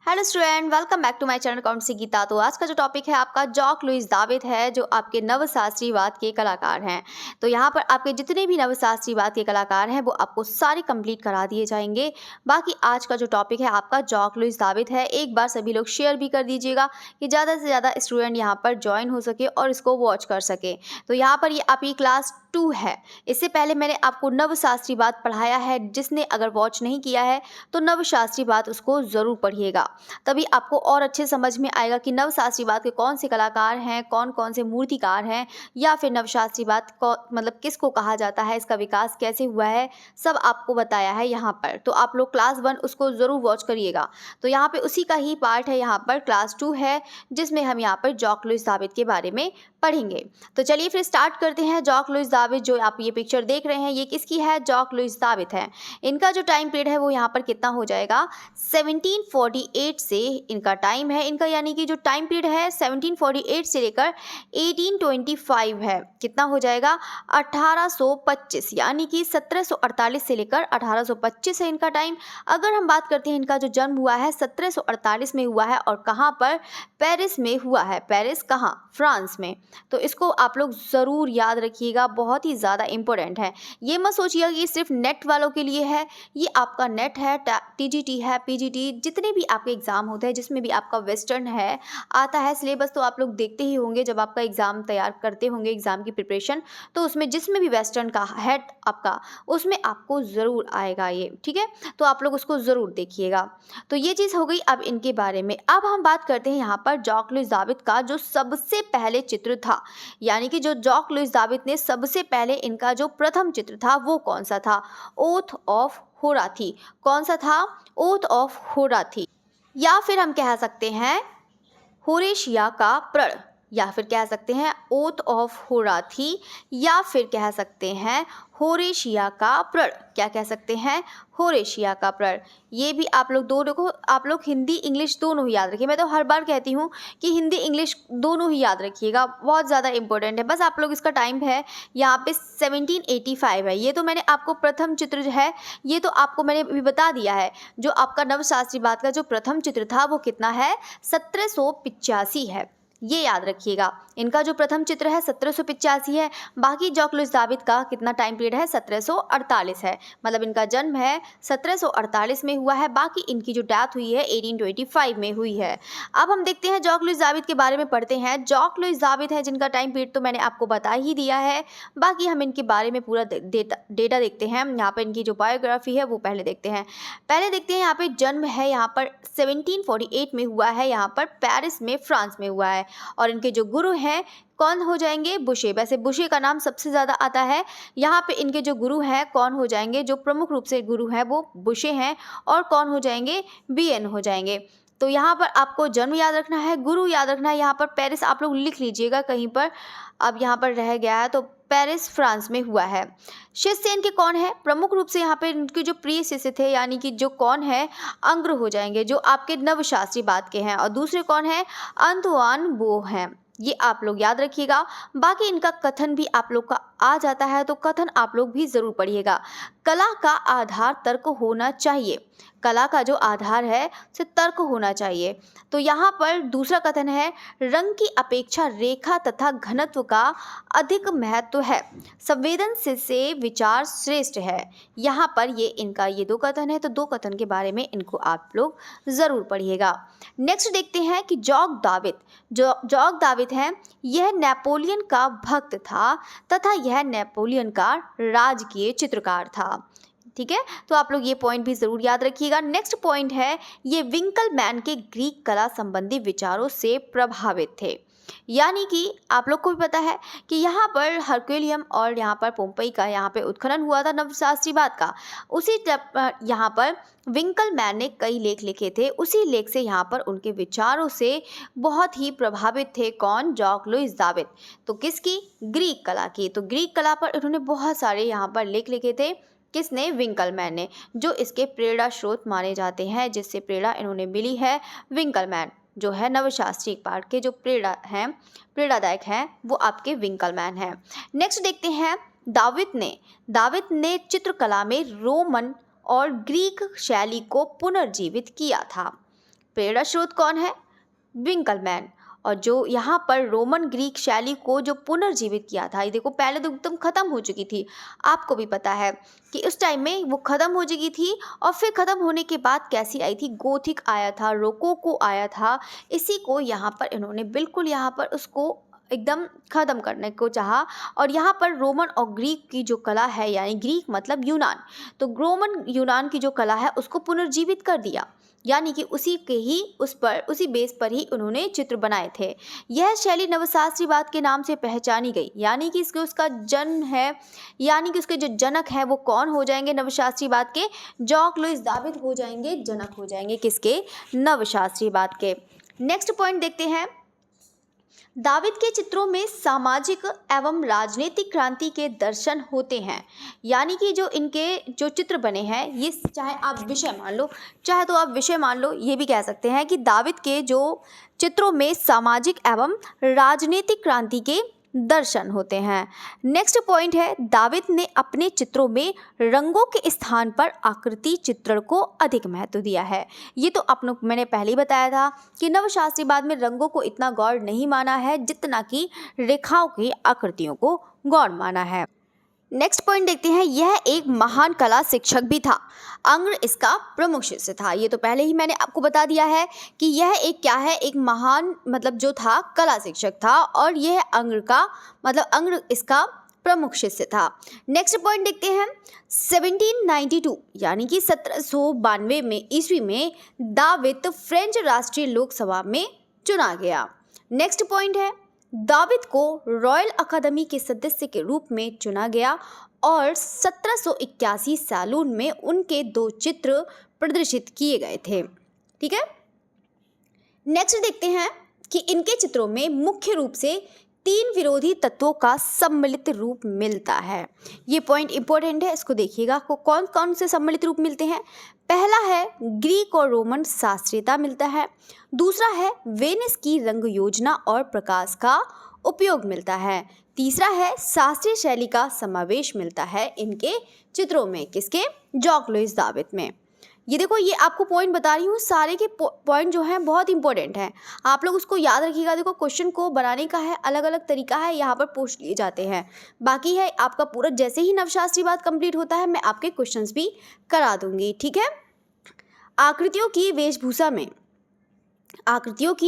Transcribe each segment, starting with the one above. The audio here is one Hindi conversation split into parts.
Hello student, welcome back to my channel account से गीता। तो आज का जो टॉपिक है आपका जॉक लुइस दाविद है, जो आपके नवशास्त्रीवाद के कलाकार हैं। तो यहाँ पर आपके जितने भी नवशास्त्रीवाद के कलाकार हैं वो आपको सारे कंप्लीट करा दिए जाएंगे। बाकी आज का जो टॉपिक है आपका जॉक लुइस दाविद है। एक बार सभी लोग शेयर भी कर दीजिएगा कि ज़्यादा से ज़्यादा स्टूडेंट यहाँ पर ज्वाइन हो सके और इसको वॉच कर सके। तो यहाँ पर ये आपकी क्लास 2 है। इससे पहले मैंने आपको नवशास्त्रीवाद पढ़ाया है। जिसने अगर वॉच नहीं किया है तो नवशास्त्रीवाद उसको ज़रूर पढ़िएगा, तभी आपको और अच्छे समझ में आएगा कि नवशास्त्रीवाद के कौन से कलाकार हैं, कौन कौन से मूर्तिकार हैं, या फिर नवशास्त्रीवाद को मतलब किसको कहा जाता है, इसका विकास कैसे हुआ है, सब आपको बताया है यहाँ पर। तो आप लोग क्लास 1 उसको ज़रूर वॉच करिएगा। तो यहाँ पे उसी का ही पार्ट है, यहाँ पर क्लास 2 है जिसमें हम यहाँ पर जॉक लुइस दाविद के बारे में पढ़ेंगे। तो चलिए फिर स्टार्ट करते हैं। जॉक लुइस दाविद, जो आप ये पिक्चर देख रहे हैं, ये किसकी है? जॉक लुइस दाविद है। इनका जो टाइम पीरियड है वो यहाँ पर कितना हो जाएगा? 1748 से इनका टाइम है। इनका यानी कि जो टाइम पीरियड है 1748 से लेकर 1825 है। कितना हो जाएगा? 1825, यानी कि 1748 से लेकर 1825 है इनका टाइम। अगर हम बात करते हैं, इनका जो जन्म हुआ है 1748 में हुआ है, और कहाँ पर? पेरिस में हुआ है। पेरिस कहाँ? फ्रांस में। तो इसको आप लोग ज़रूर याद रखिएगा, बहुत ही ज़्यादा इंपॉर्टेंट है। ये मत सोचिएगा कि सिर्फ नेट वालों के लिए है। ये आपका नेट है, टीजीटी है, पीजीटी, जितने भी आपके एग्ज़ाम होते हैं जिसमें भी आपका वेस्टर्न है आता है सिलेबस, तो आप लोग देखते ही होंगे जब आपका एग्ज़ाम तैयार करते होंगे, एग्ज़ाम की प्रिपरेशन, तो उसमें जिसमें भी वेस्टर्न का है आपका, उसमें आपको ज़रूर आएगा ये, ठीक है। तो आप लोग उसको ज़रूर देखिएगा। तो ये चीज़ हो गई अब इनके बारे में। अब हम बात करते हैं यहाँ पर जॉक लुइस दाविद का जो सबसे पहले चित्र था, यानी कि जो जॉक लुइस दाविद ने सबसे पहले इनका जो प्रथम चित्र था वो कौन सा था? Oath of होराथी। कौन सा था? ओथ ऑफ होराथी, या फिर हम कह सकते हैं होरेशिया का प्रण, या फिर कह सकते हैं ओथ ऑफ होराथी, या फिर कह सकते हैं होरेशिया का प्रण। क्या कह सकते हैं? होरेशिया का प्रण। ये भी आप लोग दोनों को, आप लोग हिंदी इंग्लिश दोनों ही याद रखिए। मैं तो हर बार कहती हूँ कि हिंदी इंग्लिश दोनों ही याद रखिएगा, बहुत ज़्यादा इंपॉर्टेंट है। बस आप लोग इसका टाइम है यहाँ पे 1785 है। ये तो मैंने आपको प्रथम चित्र जो है, ये तो आपको मैंने अभी बता दिया है। जो आपका नवशास्त्रीवाद का जो प्रथम चित्र था वो कितना है? 1785 है। ये याद रखिएगा। इनका जो प्रथम चित्र है 1785 है। बाकी जॉक लुइस दाविद का कितना टाइम पीरियड है? 1748 है। मतलब इनका जन्म है 1748 में हुआ है, बाकी इनकी जो डेथ हुई है 1825 में हुई है। अब हम देखते हैं जॉक लुइस दाविद के बारे में पढ़ते हैं। जॉक लुइस दाविद है जिनका टाइम पीरियड तो मैंने आपको बता ही दिया है। बाकी हम इनके बारे में पूरा डेटा देखते हैं। यहाँ पर इनकी जो बायोग्राफी है वो पहले देखते हैं। यहाँ पे जन्म है, यहाँ पर 1748 में हुआ है, यहाँ पर पेरिस में, फ्रांस में हुआ है। और इनके जो गुरु हैं कौन हो जाएंगे? बुशे। वैसे बुशे का नाम सबसे ज़्यादा आता है। यहाँ पे इनके जो गुरु हैं कौन हो जाएंगे? जो प्रमुख रूप से गुरु हैं वो बुशे हैं। और कौन हो जाएंगे? बीएन हो जाएंगे। तो यहाँ पर आपको जन्म याद रखना है, गुरु याद रखना है। यहाँ पर पेरिस आप लोग लिख लीजिएगा कहीं पर, अब यहाँ पर रह गया है, तो पेरिस फ्रांस में हुआ है। शिष्य इनके कौन है? प्रमुख रूप से यहाँ पे इनके जो प्रिय शिष्य थे, यानी कि जो कौन है? अंग्र हो जाएंगे, जो आपके नवशास्त्रीवाद के हैं। और दूसरे कौन है? अंतुआन बो हैं। ये आप लोग याद रखिएगा। बाकी इनका कथन भी आप लोग का आ जाता है, तो कथन आप लोग भी ज़रूर पढ़िएगा। कला का आधार तर्क होना चाहिए। कला का जो आधार है उसे तर्क होना चाहिए। तो यहाँ पर दूसरा कथन है, रंग की अपेक्षा रेखा तथा घनत्व का अधिक महत्व है, संवेदनशील से विचार श्रेष्ठ है। यहाँ पर ये इनका ये 2 कथन है, तो 2 कथन के बारे में इनको आप लोग ज़रूर पढ़िएगा। नेक्स्ट देखते हैं कि जॉक दाविद है, यह नेपोलियन का भक्त था तथा यह नेपोलियन का राजकीय चित्रकार था। ठीक है, तो आप लोग ये पॉइंट भी ज़रूर याद रखिएगा। नेक्स्ट पॉइंट है, ये विंकलमैन के ग्रीक कला संबंधी विचारों से प्रभावित थे। यानी कि आप लोग को भी पता है कि यहाँ पर हरक्यूलियम और यहाँ पर पोम्पई का यहाँ पे उत्खनन हुआ था नवशास्त्रीवाद का। उसी यहाँ पर विंकलमैन ने कई लेख लिखे थे। उसी लेख से यहाँ पर उनके विचारों से बहुत ही प्रभावित थे कौन? Jacques Louis David. तो किसकी? ग्रीक कला की। तो ग्रीक कला पर उन्होंने बहुत सारे यहाँ पर लेख लिखे थे। किसने? विंकलमैन ने, जो इसके प्रेरणा स्रोत माने जाते हैं, जिससे प्रेरणा इन्होंने मिली है। विंकलमैन जो है नवशास्त्री पाठ के जो प्रेरणादायक हैं वो आपके विंकलमैन हैं। नेक्स्ट देखते हैं, दाविद ने चित्रकला में रोमन और ग्रीक शैली को पुनर्जीवित किया था। प्रेरणा स्रोत कौन है? विंकलमैन। और जो यहाँ पर रोमन ग्रीक शैली को जो पुनर्जीवित किया था, ये देखो पहले तो एकदम खत्म हो चुकी थी, आपको भी पता है कि उस टाइम में वो खत्म हो चुकी थी, और फिर खत्म होने के बाद कैसी आई थी? गोथिक आया था, रोकोको आया था। इसी को यहाँ पर इन्होंने बिल्कुल यहाँ पर उसको एकदम खत्म करने को चाहा। और यहाँ पर रोमन और ग्रीक की जो कला है, यानी ग्रीक मतलब यूनान, तो रोमन यूनान की जो कला है उसको पुनर्जीवित कर दिया, यानी कि उसी के ही उसी बेस पर ही उन्होंने चित्र बनाए थे। यह शैली नवशास्त्रीवाद के नाम से पहचानी गई, यानी कि उसका जन्म है, यानी कि उसके जो जनक है वो कौन हो जाएंगे नवशास्त्रीवाद के? जॉक लुइस दाविद हो जाएंगे, जनक हो जाएंगे किसके? नवशास्त्रीवाद के। नेक्स्ट पॉइंट देखते हैं, दाविद के चित्रों में सामाजिक एवं राजनीतिक क्रांति के दर्शन होते हैं, यानी कि जो इनके जो चित्र बने हैं, ये चाहे आप विषय मान लो, चाहे तो आप विषय मान लो, ये भी कह सकते हैं कि दाविद के जो चित्रों में सामाजिक एवं राजनीतिक क्रांति के दर्शन होते हैं। नेक्स्ट पॉइंट है, दाविद ने अपने चित्रों में रंगों के स्थान पर आकृति चित्रण को अधिक महत्व दिया है। ये तो मैंने पहले ही बताया था कि नवशास्त्रीवाद में रंगों को इतना गौर नहीं माना है जितना कि रेखाओं की आकृतियों को गौर माना है। नेक्स्ट पॉइंट देखते हैं, यह एक महान कला शिक्षक भी था। अंग्र इसका प्रमुख शिष्य था। ये तो पहले ही मैंने आपको बता दिया है कि यह एक क्या है, एक महान मतलब जो था कला शिक्षक था, और यह अंग्र इसका प्रमुख शिष्य था। नेक्स्ट पॉइंट देखते हैं, 1792 यानी कि 1792 में ईस्वी में दाविद फ्रेंच राष्ट्रीय लोकसभा में चुना गया। नेक्स्ट पॉइंट है, दाविद को रॉयल अकादमी के सदस्य के रूप में चुना गया, और 1781 सैलून में उनके 2 चित्र प्रदर्शित किए गए थे। ठीक है, नेक्स्ट देखते हैं कि इनके चित्रों में मुख्य रूप से 3 विरोधी तत्वों का सम्मिलित रूप मिलता है। ये पॉइंट इंपॉर्टेंट है, इसको देखिएगा को कौन कौन से सम्मिलित रूप मिलते हैं। पहला है ग्रीक और रोमन शास्त्रीयता मिलता है, दूसरा है वेनिस की रंग योजना और प्रकाश का उपयोग मिलता है, तीसरा है शास्त्रीय शैली का समावेश मिलता है इनके चित्रों में, किसके? जॉक लुइस दाविद में। ये देखो, ये आपको पॉइंट बता रही हूँ, सारे के पॉइंट जो हैं बहुत इंपॉर्टेंट हैं, आप लोग उसको याद रखिएगा। देखो क्वेश्चन को बनाने का है अलग अलग तरीका है, यहाँ पर पूछ लिए जाते हैं। बाकी है आपका पूरा, जैसे ही नवशास्त्रीवाद कंप्लीट होता है मैं आपके क्वेश्चंस भी करा दूंगी। ठीक है, आकृतियों की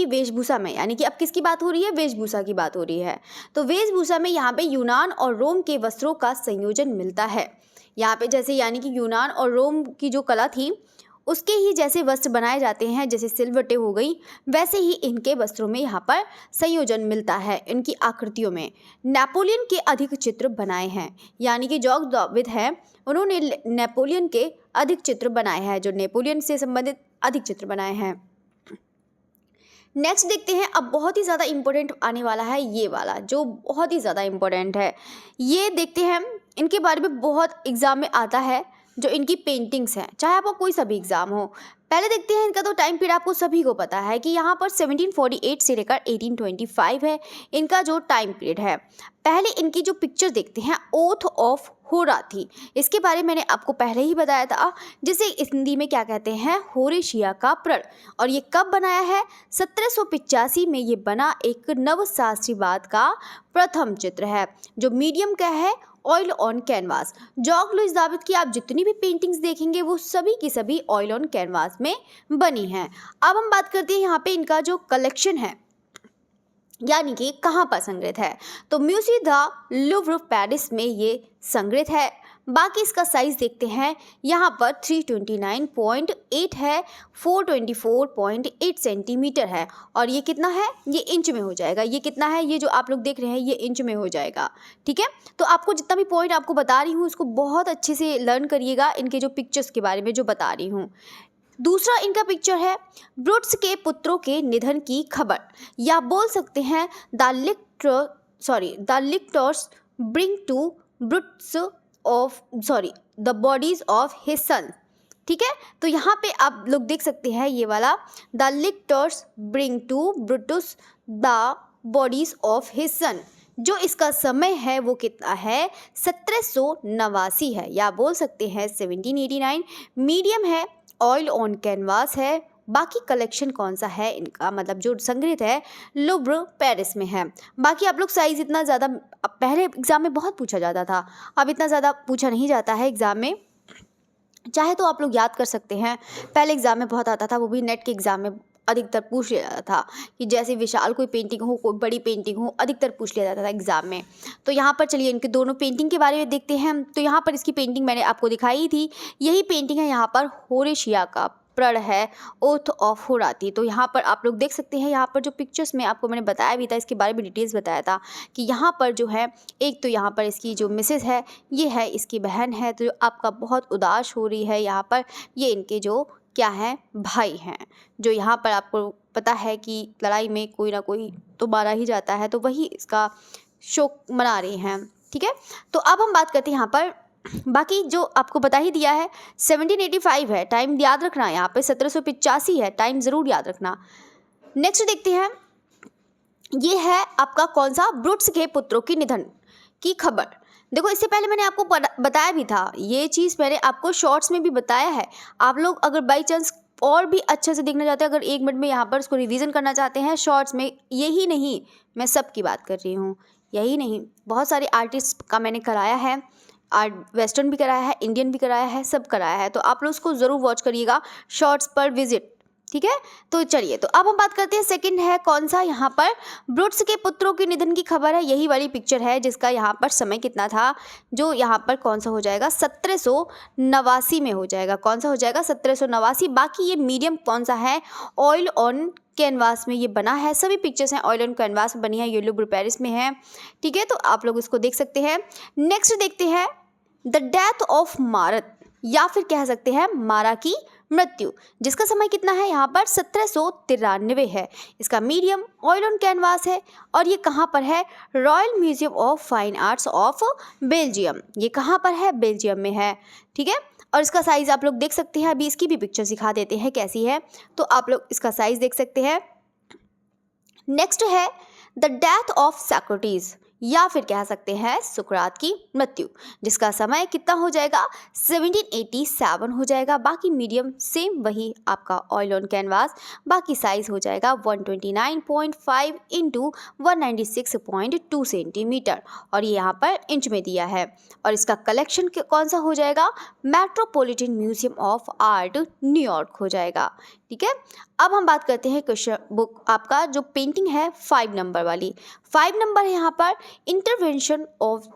वेशभूषा में यानी कि अब किसकी बात हो रही है? वेशभूषा की बात हो रही है। तो वेशभूषा में यहाँ पे यूनान और रोम के वस्त्रों का संयोजन मिलता है। यहाँ पे जैसे यानी कि यूनान और रोम की जो कला थी उसके ही जैसे वस्त्र बनाए जाते हैं, जैसे सिलवटें हो गई, वैसे ही इनके वस्त्रों में यहाँ पर संयोजन मिलता है। इनकी आकृतियों में नेपोलियन के अधिक चित्र बनाए हैं, यानी कि जॉक दाविद है उन्होंने नेपोलियन के अधिक चित्र बनाए हैं, जो नेपोलियन से संबंधित अधिक चित्र बनाए हैं। नेक्स्ट देखते हैं, अब बहुत ही ज़्यादा इम्पोर्टेंट आने वाला है, ये वाला जो बहुत ही ज़्यादा इम्पोर्टेंट है। ये देखते हैं, इनके बारे में बहुत एग्जाम में आता है, जो इनकी पेंटिंग्स हैं, चाहे आपको कोई सा भी एग्जाम हो। पहले देखते हैं इनका तो टाइम पीरियड आपको सभी को पता है कि यहाँ पर 1748 से लेकर 1825 है इनका जो टाइम पीरियड है। पहले इनकी जो पिक्चर देखते हैं, ओथ ऑफ होरा थी, इसके बारे में मैंने आपको पहले ही बताया था, जिसे हिंदी में क्या कहते हैं? होरेशिया का प्रण। और ये कब बनाया है? 1785 में ये बना एक नवशास्त्रीवाद का प्रथम चित्र है, जो मीडियम का है, oil on canvas. Jacques Louis David की आप जितनी भी पेंटिंग्स देखेंगे वो सभी की सभी ऑयल ऑन कैनवास में बनी हैं। अब हम बात करते हैं यहाँ पे इनका जो कलेक्शन है, यानी कि कहाँ पर संग्रहित है, तो म्यूजियम द लूव्र पेरिस में ये संग्रहित है। बाकी इसका साइज देखते हैं, यहाँ पर 329.8 है, 424.8 सेंटीमीटर है, और ये कितना है? ये इंच में हो जाएगा। ये कितना है? ये जो आप लोग देख रहे हैं ये इंच में हो जाएगा। ठीक है, तो आपको जितना भी पॉइंट आपको बता रही हूँ उसको बहुत अच्छे से लर्न करिएगा, इनके जो पिक्चर्स के बारे में जो बता रही हूँ। दूसरा इनका पिक्चर है ब्रुट्स के पुत्रों के निधन की खबर, या बोल सकते हैं the lictors bring to Brutus the bodies of his son. ठीक है, तो यहाँ पे आप लोग देख सकते हैं ये वाला, the lictors bring to Brutus the bodies of his son. जो इसका समय है वो कितना है? 1789 है, या बोल सकते हैं 1789। मीडियम है, ऑयल ऑन कैनवास है, बाकी कलेक्शन कौन सा है इनका, मतलब जो संग्रहित है लुव्र पेरिस में है। बाकी आप लोग साइज़ इतना ज़्यादा पहले एग्ज़ाम में बहुत पूछा जाता था, अब इतना ज़्यादा पूछा नहीं जाता है एग्ज़ाम में। चाहे तो आप लोग याद कर सकते हैं, पहले एग्ज़ाम में बहुत आता था, वो भी नेट के एग्ज़ाम में अधिकतर पूछ लिया जाता था कि जैसे विशाल कोई पेंटिंग हो, कोई बड़ी पेंटिंग हो, अधिकतर पूछ लिया जाता था एग्ज़ाम में। तो यहाँ पर चलिए इनके दोनों पेंटिंग के बारे में देखते हैं। तो यहाँ पर इसकी पेंटिंग मैंने आपको दिखाई ही थी, यही पेंटिंग है यहाँ पर होरेशिया का प्रण है, ओथ ऑफ होराती। तो यहाँ पर आप लोग देख सकते हैं, यहाँ पर जो पिक्चर्स में आपको मैंने बताया भी था, इसके बारे में डिटेल्स बताया था कि यहाँ पर जो है एक तो यहाँ पर इसकी जो मिसेस है, ये है इसकी बहन है, तो जो आपका बहुत उदास हो रही है यहाँ पर, ये इनके जो क्या हैं, भाई हैं, जो यहाँ पर आपको पता है कि लड़ाई में कोई ना कोई तो मारा ही जाता है, तो वही इसका शोक मना रही हैं। ठीक है, तो अब हम बात करते हैं यहाँ पर, बाकी जो आपको बता ही दिया है 1785 है, टाइम याद रखना, यहाँ पे 1785 है, टाइम ज़रूर याद रखना। नेक्स्ट देखते हैं, ये है आपका कौन सा, ब्रुट्स के पुत्रों की निधन की खबर। देखो इससे पहले मैंने आपको बताया भी था, ये चीज़ मैंने आपको शॉर्ट्स में भी बताया है। आप लोग अगर बाई चांस और भी अच्छे से देखना चाहते हैं, अगर 1 मिनट में यहाँ पर उसको रिवीजन करना चाहते हैं शॉर्ट्स में, यही नहीं, मैं सब की बात कर रही हूँ, यही नहीं, बहुत सारे आर्टिस्ट का मैंने कराया है, आर्ट वेस्टर्न भी कराया है, इंडियन भी कराया है, सब कराया है, तो आप लोग उसको ज़रूर वॉच करिएगा शॉर्ट्स पर विजिट। ठीक है, तो चलिए, तो अब हम बात करते हैं, सेकंड है कौन सा, यहाँ पर ब्रुट्स के पुत्रों के निधन की खबर है, यही वाली पिक्चर है जिसका यहाँ पर समय कितना था, जो यहाँ पर कौन सा हो जाएगा, 1789 में हो जाएगा। कौन सा हो जाएगा, 1789। बाकी ये मीडियम कौन सा है, ऑयल ऑन कैनवास में ये बना है, सभी पिक्चर्स हैं ऑयल ऑन कैनवास में बनी है, ये लुव्र पेरिस में है। ठीक है, तो आप लोग इसको देख सकते हैं। नेक्स्ट देखते हैं द डेथ ऑफ मारत, या फिर कह सकते हैं मारा की मृत्यु, जिसका समय कितना है यहाँ पर, 1793 है। इसका मीडियम ऑयल ऑन कैनवास है, और ये कहाँ पर है, royal museum of fine arts of Belgium, ये कहाँ पर है, बेल्जियम में है। ठीक है, और इसका साइज़ आप लोग देख सकते हैं, अभी इसकी भी पिक्चर दिखा देते हैं कैसी है, तो आप लोग इसका साइज़ देख सकते हैं। नेक्स्ट है द डेथ ऑफ सॉक्रेटिस, या फिर कह सकते हैं सुकरात की मृत्यु, जिसका समय कितना हो जाएगा, 1787 हो जाएगा। बाकी मीडियम सेम वही आपका ऑयल ऑन कैनवास, बाकी साइज़ हो जाएगा 129.5 इंटू 196.2 सेंटीमीटर, और ये यहाँ पर इंच में दिया है। और इसका कलेक्शन कौन सा हो जाएगा, metropolitan museum of art New York हो जाएगा। ठीक है, अब हम बात करते हैं क्वेश्चन बुक, आपका जो पेंटिंग है 5 नंबर वाली, 5 नंबर है यहाँ पर, इंटरवेंशन ऑफ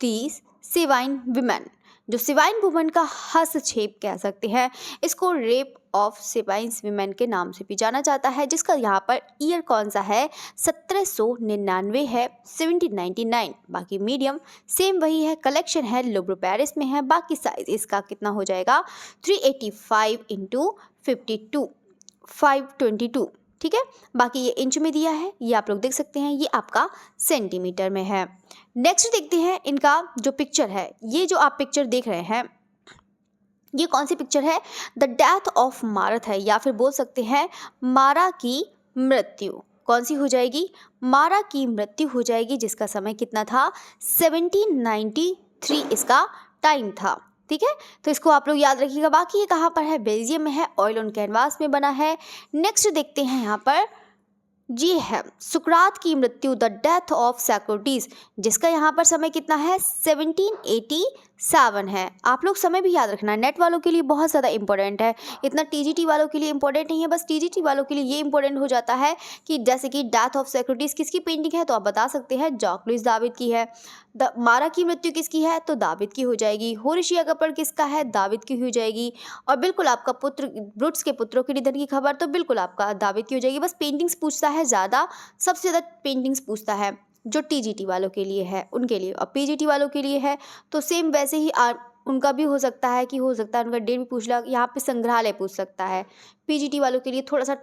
दी सिवाइन वुमेन, जो सिवाइन वुमेन का हस्तक्षेप कह सकते हैं, इसको रेप ऑफ सिवाइन्स वुमेन के नाम से भी जाना जाता है, जिसका यहाँ पर ईयर कौन सा है, 1799 है, 1799। बाकी मीडियम सेम वही है, कलेक्शन है लुव्र पेरिस में है, बाकी साइज इसका कितना हो जाएगा, 385 इंटू 52, 522। ठीक है, बाकी ये इंच में दिया है, ये आप लोग देख सकते हैं, ये आपका सेंटीमीटर में है। नेक्स्ट देखते हैं इनका जो पिक्चर है, ये जो आप पिक्चर देख रहे हैं, ये कौन सी पिक्चर है, द डेथ ऑफ मारत है, या फिर बोल सकते हैं मारा की मृत्यु। कौन सी हो जाएगी, मारा की मृत्यु हो जाएगी, जिसका समय कितना था, 1793 इसका टाइम था। ठीक है, तो इसको आप लोग याद रखिएगा। बाकी ये कहाँ पर है, बेल्जियम में है, ऑयल ऑन कैनवास में बना है। नेक्स्ट देखते हैं यहाँ पर, जी है सुकरात की मृत्यु, द डेथ ऑफ सॉक्रेटिस, जिसका यहाँ पर समय कितना है, 1787 है। आप लोग समय भी याद रखना, नेट वालों के लिए बहुत ज़्यादा इंपॉर्टेंट है, इतना टीजीटी वालों के लिए इंपॉर्टेंट नहीं है, बस टीजीटी वालों के लिए ये इंपॉर्टेंट हो जाता है कि जैसे कि डेथ ऑफ सॉक्रेटिस किसकी पेंटिंग है, तो आप बता सकते हैं जॉक लुइस दाविद की है। मारा की मृत्यु किसकी है, तो दाविद की हो जाएगी। होरेशिया का प्रण किसका है, दाविद की हो जाएगी। और बिल्कुल आपका पुत्र ब्रुट्स के पुत्रों के निधन की खबर, तो बिल्कुल आपका दाविद की हो जाएगी। बस पेंटिंग्स पूछता है ज़्यादा, सबसे ज़्यादा पेंटिंग्स पूछता है जो टीजीटी वालों के लिए है उनके लिए, और पीजीटी वालों के लिए है तो सेम वैसे ही उनका भी हो सकता है कि उनका डेट भी पूछ ला, यहाँ पे संग्रहालय पूछ सकता है। पीजीटी वालों के लिए थोड़ा सा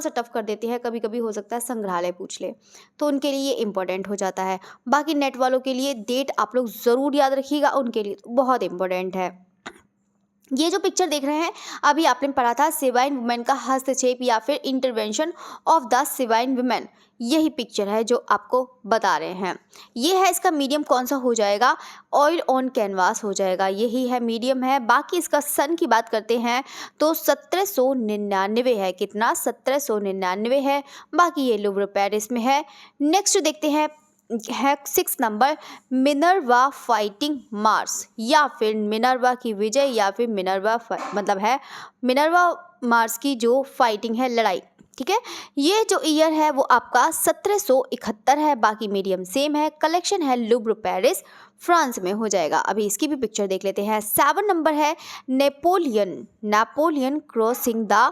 टफ कर देते हैं, कभी कभी हो सकता है संग्रहालय पूछ ले, तो उनके लिए ये इंपॉर्टेंट हो जाता है। बाकी नेट वालों के लिए डेट आप लोग ज़रूर याद रखिएगा, उनके लिए बहुत इंपॉर्टेंट है। ये जो पिक्चर देख रहे हैं अभी आपने पढ़ा था सिवाइन वुमेन का हस्तक्षेप या फिर इंटरवेंशन ऑफ द सिवाइन वुमेन, यही पिक्चर है जो आपको बता रहे हैं। ये है इसका मीडियम कौन सा हो जाएगा, ऑयल ऑन कैनवास हो जाएगा, यही है मीडियम है। बाकी इसका सन की बात करते हैं तो 1799 है, कितना 1799 है। बाकी ये लुव्र पेरिस में है। नेक्स्ट देखते हैं है 6 नंबर, मिनर्वा फाइटिंग मार्स या फिर मिनर्वा की विजय या फिर मिनर्वा मतलब है मिनर्वा मार्स की जो फाइटिंग है, लड़ाई। ठीक है, ये जो ईयर है वो आपका 1771 है। बाकी मीडियम सेम है। कलेक्शन है लुव्र पेरिस फ्रांस में हो जाएगा। अभी इसकी भी पिक्चर देख लेते हैं। 7 नंबर है नेपोलियन क्रॉसिंग द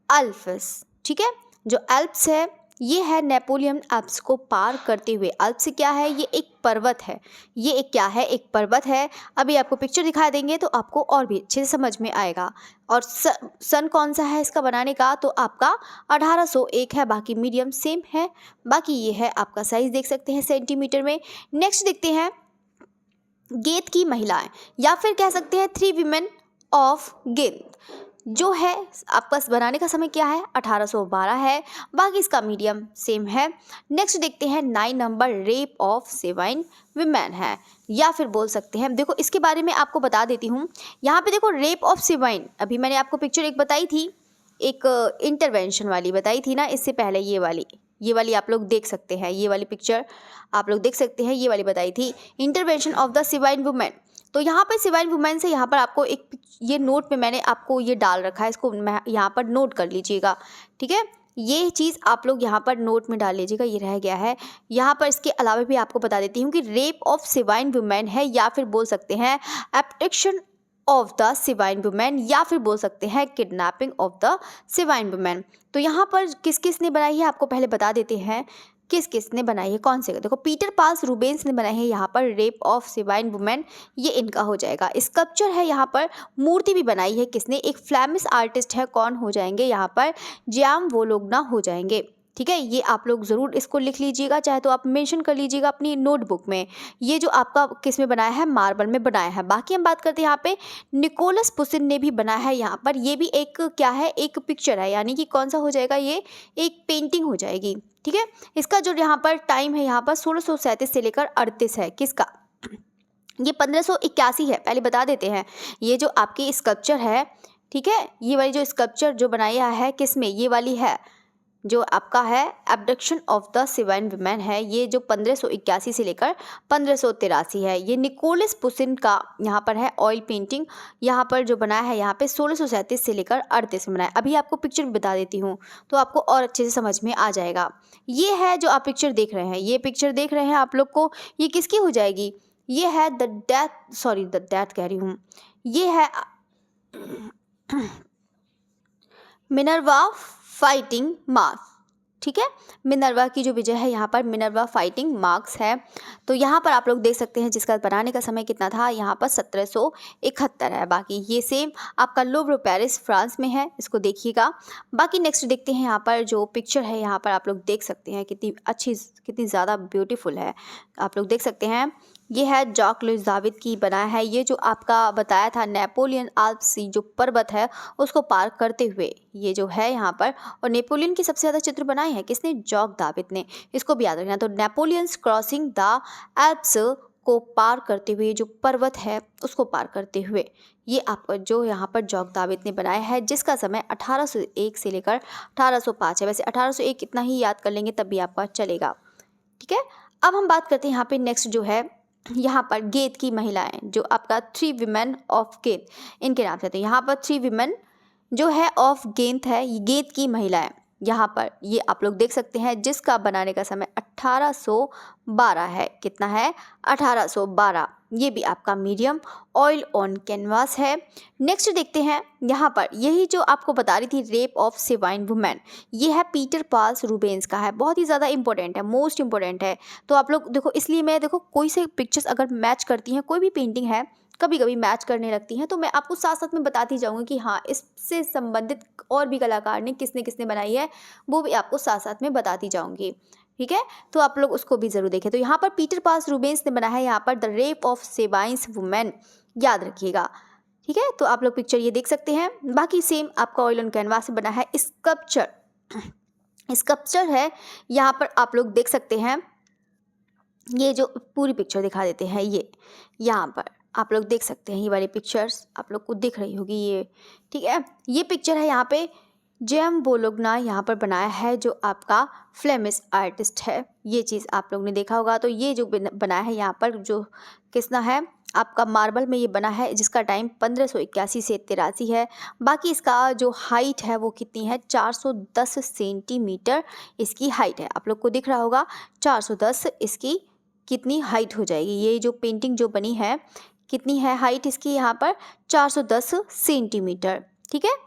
अल्प्स। ठीक है, जो अल्प्स है ये है नेपोलियन अल्प्स को पार करते हुए। अल्प्स क्या है, ये एक पर्वत है, ये एक क्या है, एक पर्वत है। अभी आपको पिक्चर दिखा देंगे तो आपको और भी अच्छे से समझ में आएगा। और सन कौन सा है इसका बनाने का, तो आपका 1801 है। बाकी मीडियम सेम है। बाकी ये है आपका साइज देख सकते हैं सेंटीमीटर में। नेक्स्ट देखते हैं गेत की महिलाएं या फिर कह सकते हैं 3 वीमेन ऑफ गेत, जो है आपका बनाने का समय क्या है, 1812 है। बाकी इसका मीडियम सेम है। नेक्स्ट देखते हैं 9 नंबर, रेप ऑफ सिवाइन विमेन है या फिर बोल सकते हैं, देखो इसके बारे में आपको बता देती हूँ। यहाँ पे देखो रेप ऑफ सिवाइन, अभी मैंने आपको पिक्चर एक बताई थी, एक इंटरवेंशन वाली बताई थी ना इससे पहले, ये वाली आप लोग देख सकते हैं, ये वाली पिक्चर आप लोग देख सकते हैं, ये वाली बताई थी इंटरवेंशन ऑफ द सिवाइन वुमेन। तो यहाँ पर सिवाइन वुमेन से यहाँ पर आपको एक ये नोट में मैंने आपको ये डाल रखा है, इसको यहाँ पर नोट कर लीजिएगा। ठीक है, ये चीज़ आप लोग यहाँ पर नोट में डाल लीजिएगा, ये रह गया है यहाँ पर। इसके अलावा भी आपको बता देती हूँ कि रेप ऑफ सिवाइन वुमेन है या फिर बोल सकते हैं एब्डक्शन ऑफ द सिवाइन वुमेन या फिर बोल सकते हैं किडनैपिंग ऑफ द सिवाइन वुमेन। तो यहाँ पर किस किस ने बनाई है आपको पहले बता देते हैं, किस किस ने बनाई है, कौन से, देखो पीटर पास रूबेंस ने बनाई है यहाँ पर रेप ऑफ सिवाइन वुमेन, ये इनका हो जाएगा। स्कल्पचर है यहाँ पर, मूर्ति भी बनाई है किसने, एक फ्लेमिश आर्टिस्ट है, कौन हो जाएंगे यहाँ पर, जियाम वोलोगना हो जाएंगे। ठीक है, ये आप लोग ज़रूर इसको लिख लीजिएगा, चाहे तो आप मेंशन कर लीजिएगा अपनी नोटबुक में। ये जो आपका किस में बनाया है, मार्बल में बनाया है। बाकी हम बात करते हैं यहाँ पे निकोलस पुसिन ने भी बनाया है यहाँ पर, ये भी एक क्या है, एक पिक्चर है, यानी कि कौन सा हो जाएगा, ये एक पेंटिंग हो जाएगी। ठीक है, इसका जो यहाँ पर टाइम है यहाँ पर 1637 से लेकर 38 है, किसका, ये 1581 है। पहले बता देते हैं ये जो आपकी स्कल्पचर है, ठीक है, ये वाली जो स्कल्पचर जो बनाया है किस में, ये वाली है जो आपका है एब्डक्शन ऑफ द सिवाइन वुमेन है, ये जो 1581 से लेकर 1583 है। ये निकोलस पुसिन का यहाँ पर है ऑयल पेंटिंग, यहाँ पर जो बनाया है यहाँ पे 1637 से लेकर 38 में बनाया। अभी आपको पिक्चर बता देती हूँ तो आपको और अच्छे से समझ में आ जाएगा। ये है जो आप पिक्चर देख रहे हैं, ये पिक्चर देख रहे हैं आप लोग को, ये किसकी हो जाएगी, ये है द डेथ कह रही हूँ, ये है मिनर्वा फाइटिंग मार्क्स। ठीक है, मिनर्वा की जो विजय है यहाँ पर मिनर्वा फाइटिंग मार्क्स है। तो यहाँ पर आप लोग देख सकते हैं जिसका बनाने का समय कितना था, यहाँ पर 1771 है। बाकी ये सेम आपका लुव्र पेरिस फ्रांस में है, इसको देखिएगा। बाकी नेक्स्ट देखते हैं यहाँ पर जो पिक्चर है, यहाँ पर आप लोग देख सकते हैं कितनी अच्छी, कितनी ज़्यादा ब्यूटीफुल है, आप लोग देख सकते हैं। ये है जॉक लुइस दाविद की बनाया है, ये जो आपका बताया था नेपोलियन आल्प्स जो पर्वत है उसको पार करते हुए, ये जो है यहाँ पर। और नेपोलियन की सबसे ज़्यादा चित्र बनाए हैं किसने, जॉक दाविद ने, इसको भी याद रखना। तो नेपोलियंस क्रॉसिंग द एल्प्स को पार करते हुए, जो पर्वत है उसको पार करते हुए, ये आपका जो यहाँ पर जॉक दाविद ने बनाया है, जिसका समय 1801 से लेकर 1805 है। वैसे 1801 इतना ही याद कर लेंगे तब भी आपका चलेगा। ठीक है, अब हम बात करते हैं यहाँ पे नेक्स्ट जो है, यहाँ पर गेत की महिलाएं, जो आपका 3 वीमेन ऑफ गेत इनके नाम से। तो यहाँ पर 3 वीमेन जो है ऑफ गेंत है, ये गेत की महिलाएं, यहाँ पर ये आप लोग देख सकते हैं, जिसका बनाने का समय 1812 है। कितना है, 1812। ये भी आपका मीडियम ऑयल ऑन कैनवास है। नेक्स्ट देखते हैं यहाँ पर, यही जो आपको बता रही थी रेप ऑफ सिवाइन वुमेन, ये है पीटर पास रूबेंस का है, बहुत ही ज़्यादा इंपॉर्टेंट है, मोस्ट इंपॉर्टेंट है। तो आप लोग देखो, इसलिए मैं देखो कोई से पिक्चर्स अगर मैच करती हैं, कोई भी पेंटिंग है कभी कभी मैच करने लगती हैं, तो मैं आपको साथ साथ में बताती जाऊँगी कि हाँ इससे संबंधित और भी कलाकार ने किसने किसने बनाई है, वो भी आपको साथ साथ में बताती जाऊँगी। ठीक है, तो आप लोग उसको भी ज़रूर देखें। तो यहाँ पर पीटर पास रूबेंस ने बनाया है यहाँ पर द रेप ऑफ सिवाइन वुमेन, याद रखिएगा। ठीक है, तो आप लोग पिक्चर ये देख सकते हैं। बाकी सेम आपका ऑयल ऑन कैनवास से बना है स्कल्पचर। स्कल्पचर है, यहाँ पर आप लोग देख सकते हैं। ये जो पूरी पिक्चर दिखा देते हैं, ये यहाँ पर आप लोग देख सकते हैं, ये वाली पिक्चर्स आप लोग को दिख रही होगी ये, ठीक है। ये पिक्चर है यहाँ पे जेम बोलोगना यहाँ पर बनाया है, जो आपका फ्लेमिश आर्टिस्ट है। ये चीज़ आप लोग ने देखा होगा। तो ये जो बनाया है यहाँ पर, जो किसना है, आपका मार्बल में ये बना है, जिसका टाइम 1581 से 83 है। बाकी इसका जो हाइट है वो कितनी है, 410 सेंटीमीटर इसकी हाइट है। आप लोग को दिख रहा होगा 410 इसकी कितनी हाइट हो जाएगी। ये जो पेंटिंग जो बनी है, कितनी है हाइट इसकी यहाँ पर, 410 सेंटीमीटर, ठीक है।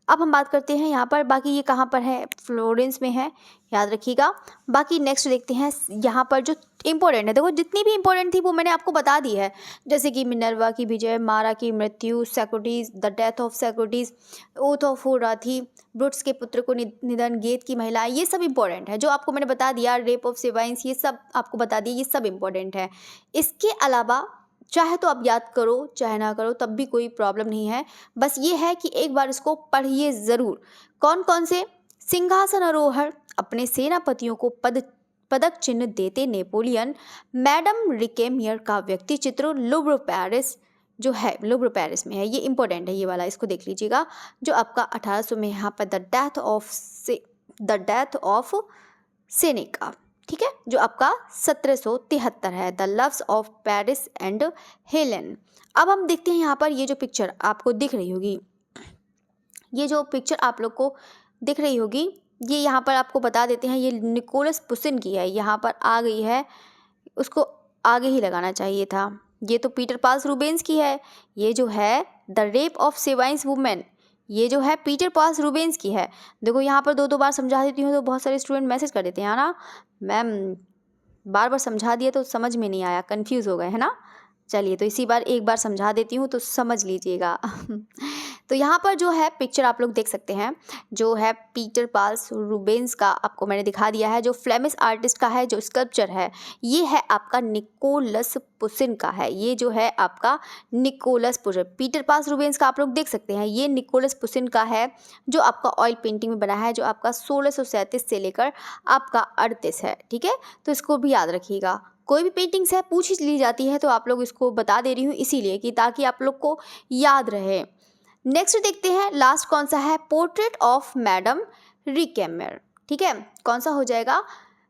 अब हम बात करते हैं यहाँ पर, बाकी ये कहाँ पर है, फ्लोरेंस में है, याद रखिएगा। बाकी नेक्स्ट देखते हैं यहाँ पर जो इम्पोर्टेंट है। देखो जितनी भी इम्पोर्टेंट थी वो मैंने आपको बता दी है, जैसे कि मिनर्वा की विजय, मारा की मृत्यु, Socrates, the death of Socrates, oath of Horatii, Brutus के पुत्र को निधन, गेत की महिला, ये सब इम्पोर्टेंट है जो आपको मैंने बता दिया। रेप ऑफ सेवाइंस, ये सब आपको बता दिया, ये सब इम्पोर्टेंट है। इसके अलावा चाहे तो आप याद करो चाहे ना करो तब भी कोई प्रॉब्लम नहीं है, बस ये है कि एक बार इसको पढ़िए ज़रूर। कौन कौन से, सिंहासन आरोहण, अपने सेनापतियों को पदक चिन्ह देते नेपोलियन, मैडम रिकेमियर का व्यक्ति चित्र, लुव्र पेरिस जो है, लुव्र पेरिस में है, ये इंपॉर्टेंट है ये वाला, इसको देख लीजिएगा। जो आपका 1800 में यहाँ पर द डेथ ऑफ सेनेका, ठीक है, जो आपका 1773 है, the loves of Paris and Helen. अब हम देखते हैं यहाँ पर ये जो पिक्चर आपको दिख रही होगी, ये जो पिक्चर आप लोग को दिख रही होगी, ये यहाँ पर आपको बता देते हैं, ये निकोलस पुसिन की है, यहाँ पर आ गई है, उसको आगे ही लगाना चाहिए था। ये तो पीटर पाल्स रूबेंस की है। ये जो है द रेप ऑफ सेवाइंस वुमेन, ये जो है पीटर पाल्स रूबेंस की है। देखो यहाँ पर दो बार समझा देती हूँ तो बहुत सारे स्टूडेंट मैसेज कर देते हैं ना, मैम बार बार समझा दिया तो समझ में नहीं आया, कंफ्यूज हो गए है ना। चलिए तो इसी बार एक बार समझा देती हूँ तो समझ लीजिएगा। तो यहाँ पर जो है पिक्चर आप लोग देख सकते हैं, जो है पीटर पाल्स रूबेंस का आपको मैंने दिखा दिया है, जो फ्लेमिश आर्टिस्ट का है, जो स्कल्पचर है ये है आपका निकोलस पुसिन का है। ये जो है आपका निकोलस पुसिन, पीटर पाल्स रूबेंस का आप लोग देख सकते हैं, ये निकोलस पुसिन का है, जो आपका ऑयल पेंटिंग में बना है, जो आपका 1637 से लेकर आपका 38 है, ठीक है। तो इसको भी याद रखिएगा। कोई भी पेंटिंग्स है पूछ ही ली जाती है तो आप लोग इसको बता दे रही हूँ इसीलिए कि ताकि आप लोग को याद रहे। नेक्स्ट देखते हैं लास्ट कौन सा है, पोर्ट्रेट ऑफ मैडम रिकेमियर, ठीक है, कौन सा हो जाएगा,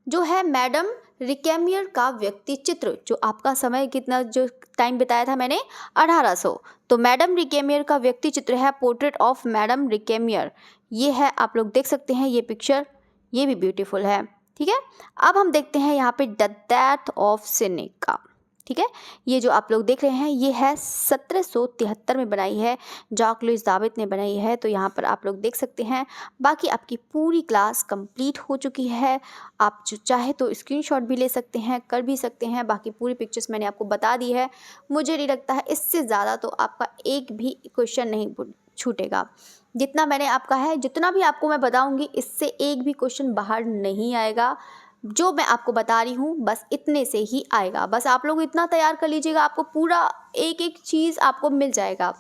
जो है मैडम रिकेमियर का व्यक्ति चित्र, जो आपका समय कितना जो टाइम बताया था मैंने 1800, तो मैडम रिकेमियर का व्यक्ति चित्र है पोर्ट्रेट ऑफ मैडम रिकेमियर, ये है आप लोग देख सकते हैं ये पिक्चर, ये भी ब्यूटीफुल है, ठीक है। अब हम देखते हैं यहाँ पे द डेथ ऑफ सेनेका, ठीक है, ये जो आप लोग देख रहे हैं ये है 1773 में बनाई है, जॉक लुइस दाविद ने बनाई है। तो यहाँ पर आप लोग देख सकते हैं। बाकी आपकी पूरी क्लास कंप्लीट हो चुकी है, आप जो चाहे तो स्क्रीनशॉट भी ले सकते हैं, कर भी सकते हैं। बाकी पूरी पिक्चर्स मैंने आपको बता दी है, मुझे नहीं लगता है इससे ज़्यादा तो आपका एक भी क्वेश्चन नहीं छूटेगा। जितना मैंने आपका है, जितना भी आपको मैं बताऊंगी इससे एक भी क्वेश्चन बाहर नहीं आएगा। जो मैं आपको बता रही हूँ बस इतने से ही आएगा, बस आप लोग इतना तैयार कर लीजिएगा, आपको पूरा एक एक चीज़ आपको मिल जाएगा।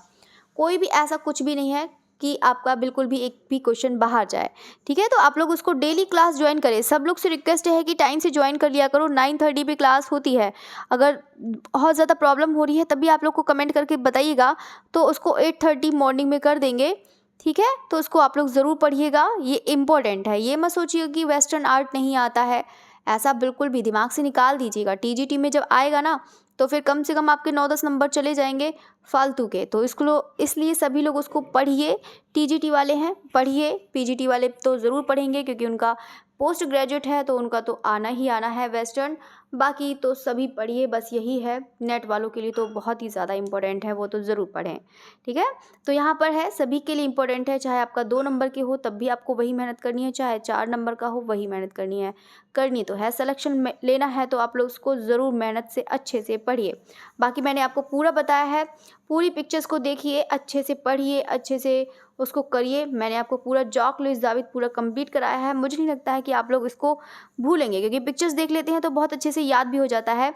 कोई भी ऐसा कुछ भी नहीं है कि आपका बिल्कुल भी एक भी क्वेश्चन बाहर जाए, ठीक है। तो आप लोग उसको डेली क्लास ज्वाइन करें। सब लोग से रिक्वेस्ट है कि टाइम से ज्वाइन कर लिया करो, 9:30 पे क्लास होती है। अगर बहुत ज़्यादा प्रॉब्लम हो रही है तभी आप लोग को कमेंट करके बताइएगा, तो उसको 8:30 मॉर्निंग में कर देंगे, ठीक है। तो उसको आप लोग ज़रूर पढ़िएगा, ये इम्पोर्टेंट है। ये मत सोचिए कि वेस्टर्न आर्ट नहीं आता है, ऐसा बिल्कुल भी दिमाग से निकाल दीजिएगा। टीजीटी में जब आएगा ना तो फिर कम से कम आपके 9-10 नंबर चले जाएंगे फालतू के। तो इसलिए सभी लोग उसको पढ़िए, टीजीटी वाले हैं पढ़िए, पीजीटी वाले तो ज़रूर पढ़ेंगे क्योंकि उनका पोस्ट ग्रेजुएट है तो उनका तो आना ही आना है वेस्टर्न। बाकी तो सभी पढ़िए, बस यही है। नेट वालों के लिए तो बहुत ही ज़्यादा इम्पोर्टेंट है, वो तो ज़रूर पढ़ें, ठीक है। तो यहाँ पर है सभी के लिए इम्पोर्टेंट है, चाहे आपका 2 नंबर के हो तब भी आपको वही मेहनत करनी है, चाहे 4 नंबर का हो वही मेहनत करनी है। करनी तो है, सिलेक्शन में लेना है तो आप लोग उसको ज़रूर मेहनत से अच्छे से पढ़िए। बाकी मैंने आपको पूरा बताया है, पूरी पिक्चर्स को देखिए, अच्छे से पढ़िए, अच्छे से उसको करिए। मैंने आपको पूरा जॉक लुइस दाविद पूरा कंप्लीट कराया है। मुझे नहीं लगता है कि आप लोग इसको भूलेंगे क्योंकि पिक्चर्स देख लेते हैं तो बहुत अच्छे से याद भी हो जाता है।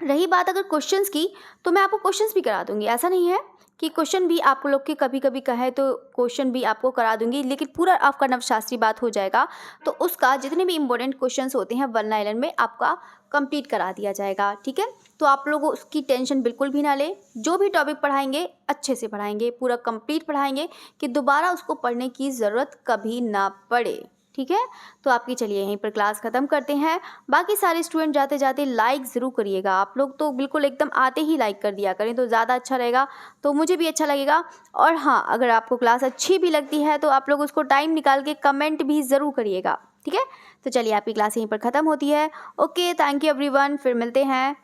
रही बात अगर क्वेश्चंस की, तो मैं आपको क्वेश्चंस भी करा दूंगी, ऐसा नहीं है। कि क्वेश्चन भी आप लोग के कभी कभी कहे तो क्वेश्चन भी आपको करा दूंगी, लेकिन पूरा आपका नवशास्त्री बात हो जाएगा तो उसका जितने भी इंपॉर्टेंट क्वेश्चंस होते हैं वरना आइलैंड में आपका कंप्लीट करा दिया जाएगा। ठीक है, तो आप लोग उसकी टेंशन बिल्कुल भी ना लें। जो भी टॉपिक पढ़ाएंगे अच्छे से पढ़ाएंगे, पूरा कंप्लीट पढ़ाएंगे कि दोबारा उसको पढ़ने की ज़रूरत कभी ना पड़े। ठीक है, तो आपकी चलिए यहीं पर क्लास ख़त्म करते हैं। बाकी सारे स्टूडेंट जाते जाते लाइक ज़रूर करिएगा। आप लोग तो बिल्कुल एकदम आते ही लाइक कर दिया करें तो ज़्यादा अच्छा रहेगा, तो मुझे भी अच्छा लगेगा। और हाँ, अगर आपको क्लास अच्छी भी लगती है तो आप लोग उसको टाइम निकाल के कमेंट भी ज़रूर करिएगा। ठीक है, तो चलिए आपकी क्लास यहीं पर ख़त्म होती है। ओके, थैंक यू एवरीवन, फिर मिलते हैं।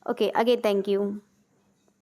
Okay, again thank you.